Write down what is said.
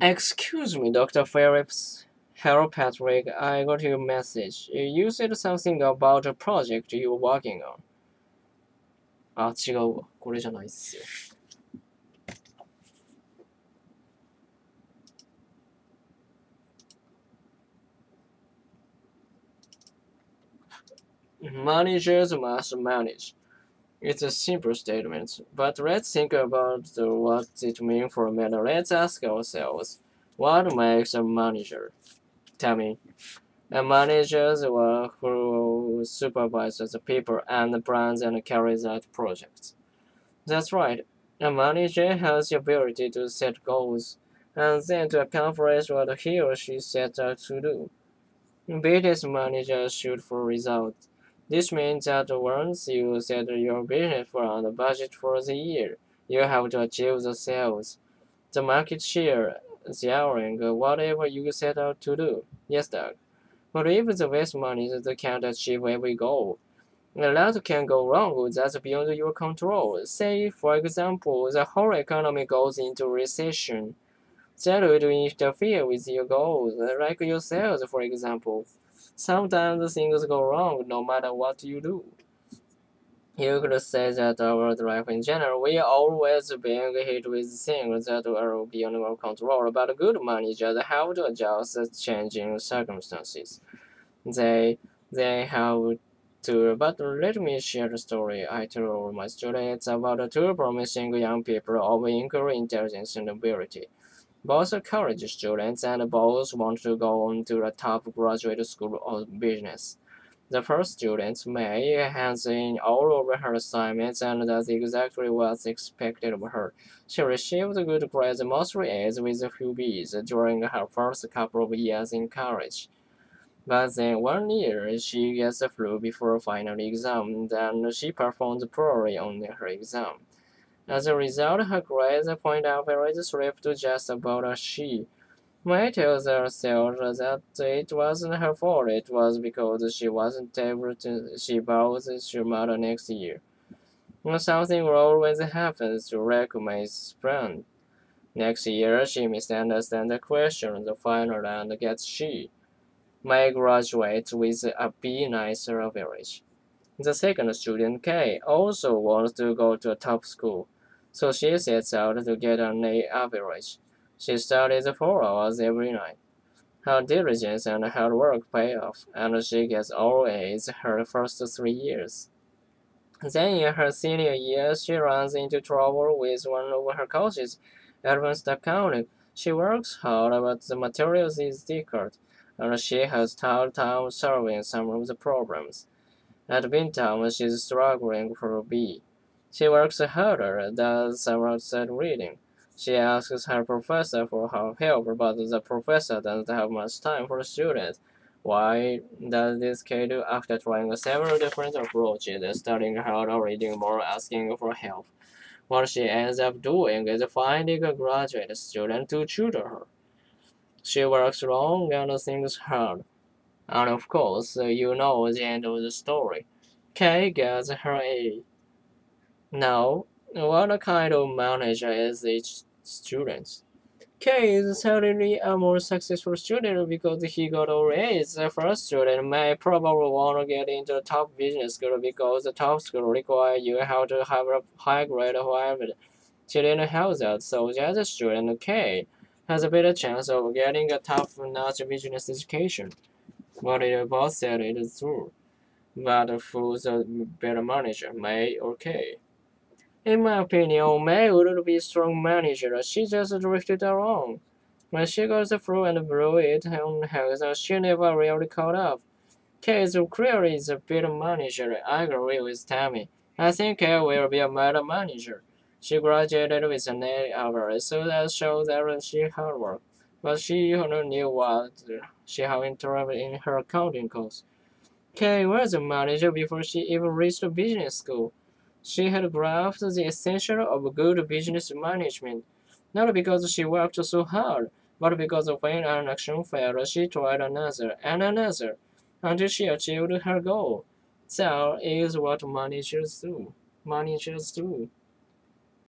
Excuse me, Dr. Phillips. Hello, Patrick. I got your message. You said something about a project you're working on. あ、違うわ。これじゃないっすよ。Managers must manage. It's a simple statement, but let's think about what it means for a minute. Let's ask ourselves, what makes a manager? Tell me. A manager is one who supervises the people and plans and carries out projects. That's right. A manager has the ability to set goals and then to accomplish what he or she sets out to do. Business managers shoot for results. This means that once you set your business plan and budget for the year, you have to achieve the sales, the market share, the earning, whatever you set out to do. Yes, Doug. But if the best managers can't achieve every goal, a lot can go wrong that's beyond your control. Say, for example, the whole economy goes into recession. That would interfere with your goals, like your sales, for example. Sometimes things go wrong no matter what you do. You could say that our life in general, we are always being hit with things that are beyond our control, but good managers have to adjust to changing circumstances. They they have to, but let me share the story I told my students about two promising young people of equal intelligence and ability. Both are college students and both want to go on to a top graduate school of business. The first student, May, hands in all of her assignments and does exactly what's expected of her. She received good grades, mostly A's with a few B's, during her first couple of years in college. But then one year she gets a flu before final exam, and she performs poorly on her exam. As a result, her grades point average slipped to just about a C. May tells herself that it wasn't her fault, it was because she wasn't able to she vows smarter next year. Something always happens to wreck May's plan. Next year, she misunderstands the question, the final, and gets C. May graduates with a B nicer average. The second student, Kay, also wants to go to a top school, so she sets out to get an A average. She studies 4 hours every night. Her diligence and hard work pay off, and she gets all A's her first 3 years. Then in her senior year, she runs into trouble with one of her courses, advanced accounting. She works hard, but the materials is difficult, and she has hard time solving some of the problems. At meantime, she's struggling for a B. She works harder, does some outside reading. She asks her professor for her help, but the professor doesn't have much time for students. Why does this kid do after trying several different approaches, studying harder, reading more, asking for help? What she ends up doing is finding a graduate student to tutor her. She works long and thinks hard. And of course, you know the end of the story. Kay gets her A. Now, what kind of manager is each student? Kay is certainly a more successful student because he got all A's. The first student may probably want to get into a top business school because the top school requires you have to have a high grade. However, she didn't have that, so the other student, Kay, has a better chance of getting a top-notch business education. What you both said is true, but who's a better manager, May or Kay? In my opinion, May would be a strong manager. She just drifted along. When she got the flu and blew it on her, she never really caught up. Kay is clearly the better manager. I agree with Tammy. I think Kay will be a better manager. She graduated with an A average, so that shows that she hard work. But she knew what she had interrupted in her accounting course. Kay was a manager before she even reached business school. She had grasped the essential of good business management, not because she worked so hard, but because when an action failed, she tried another and another until she achieved her goal. That is what managers do. Managers do.